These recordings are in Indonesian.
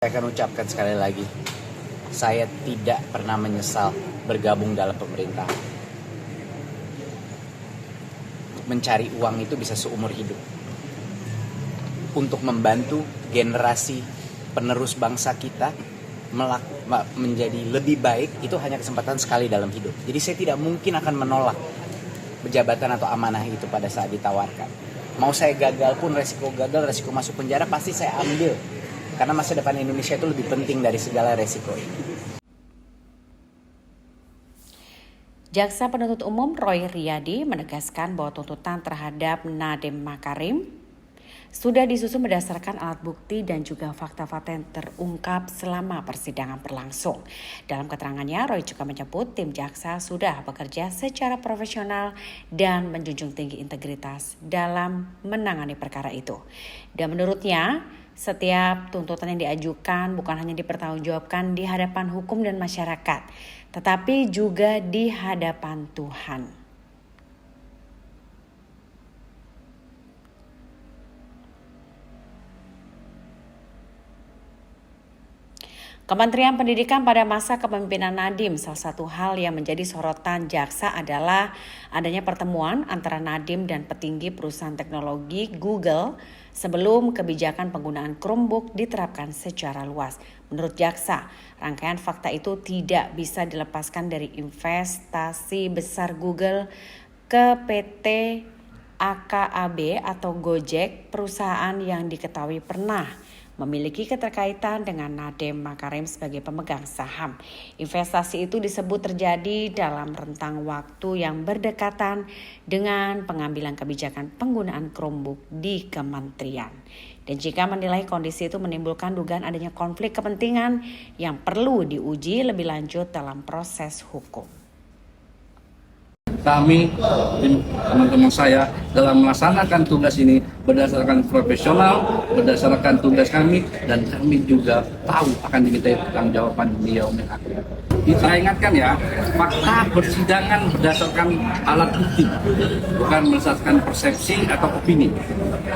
Saya akan ucapkan sekali lagi, saya tidak pernah menyesal bergabung dalam pemerintahan. Mencari uang itu bisa seumur hidup. Untuk membantu generasi penerus bangsa kita menjadi lebih baik, itu hanya kesempatan sekali dalam hidup. Jadi saya tidak mungkin akan menolak jabatan atau amanah itu pada saat ditawarkan. Mau saya gagal pun, resiko gagal, resiko masuk penjara pasti saya ambil. Karena masa depan Indonesia itu lebih penting dari segala resiko ini. Jaksa Penuntut Umum Roy Riyadi menegaskan bahwa tuntutan terhadap Nadiem Makarim sudah disusun berdasarkan alat bukti dan juga fakta-fakta yang terungkap selama persidangan berlangsung. Dalam keterangannya, Roy juga menyebut tim jaksa sudah bekerja secara profesional dan menjunjung tinggi integritas dalam menangani perkara itu. Dan menurutnya, setiap tuntutan yang diajukan bukan hanya dipertanggungjawabkan di hadapan hukum dan masyarakat, tetapi juga di hadapan Tuhan. Kementerian Pendidikan pada masa kepemimpinan Nadiem, salah satu hal yang menjadi sorotan jaksa adalah adanya pertemuan antara Nadiem dan petinggi perusahaan teknologi Google sebelum kebijakan penggunaan Chromebook diterapkan secara luas. Menurut jaksa, rangkaian fakta itu tidak bisa dilepaskan dari investasi besar Google ke PT AKAB atau Gojek, perusahaan yang diketahui pernah memiliki keterkaitan dengan Nadiem Makarim sebagai pemegang saham. Investasi itu disebut terjadi dalam rentang waktu yang berdekatan dengan pengambilan kebijakan penggunaan Chromebook di kementerian. Dan jika menilai kondisi itu menimbulkan dugaan adanya konflik kepentingan yang perlu diuji lebih lanjut dalam proses hukum. Kami, teman-teman saya, dalam melaksanakan tugas ini berdasarkan profesional, berdasarkan tugas kami, dan kami juga tahu akan dimintai pertanggungjawaban beliau yang akan. Saya ingatkan ya, fakta persidangan berdasarkan alat bukti, bukan berdasarkan persepsi atau opini.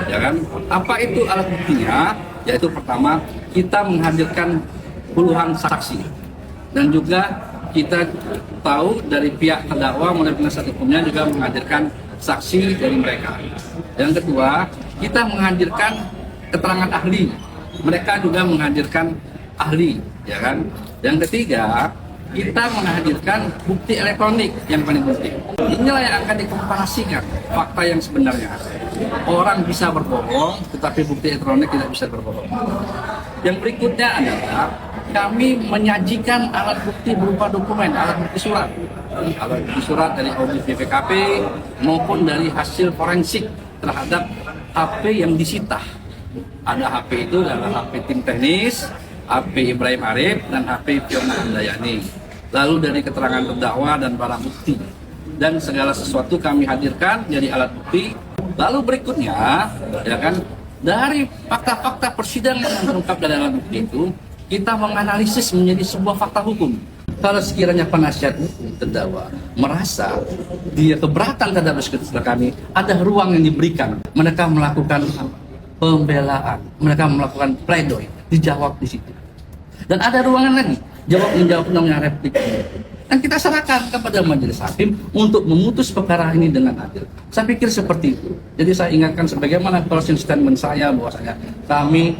Ya kan? Apa itu alat buktinya? Yaitu pertama, kita menghadirkan puluhan saksi, dan juga kita tahu dari pihak terdakwa melalui penasihat hukumnya juga menghadirkan saksi dari mereka. Yang kedua, kita menghadirkan keterangan ahli. Mereka juga menghadirkan ahli, ya kan? Yang ketiga, kita menghadirkan bukti elektronik yang paling penting. Inilah yang akan dikomparasikan fakta yang sebenarnya. Orang bisa berbohong, tetapi bukti elektronik tidak bisa berbohong. Yang berikutnya adalah kami menyajikan alat bukti berupa dokumen, alat bukti surat. Alat bukti surat dari audit BPKP maupun dari hasil forensik terhadap HP yang disita. Ada HP itu adalah HP tim teknis, HP Ibrahim Arif, dan HP Fiona Handayani. Lalu dari keterangan terdakwa dan barang bukti. Dan segala sesuatu kami hadirkan jadi alat bukti. Lalu berikutnya, ya kan, dari fakta-fakta persidangan yang terungkap dari alat bukti itu, kita menganalisis menjadi sebuah fakta hukum. Kalau sekiranya penasihat hukum terdakwa merasa dia keberatan terhadap keterangan kami, ada ruang yang diberikan. Mereka melakukan pembelaan, mereka melakukan pledoi, dijawab di situ. Dan ada ruangan lagi, menjawab namanya replik. Dan kita serahkan kepada majelis hakim untuk memutus perkara ini dengan adil. Saya pikir seperti itu. Jadi saya ingatkan sebagaimana closing statement saya bahwasanya kami,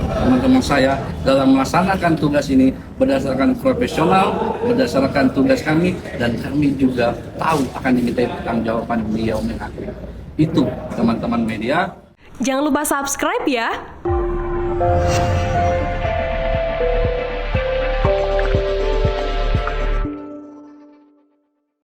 teman-teman saya, dalam melaksanakan tugas ini berdasarkan profesional, berdasarkan tugas kami, dan kami juga tahu akan dimintai pertanggungjawaban beliau yang akan. Itu teman-teman media. Jangan lupa subscribe ya.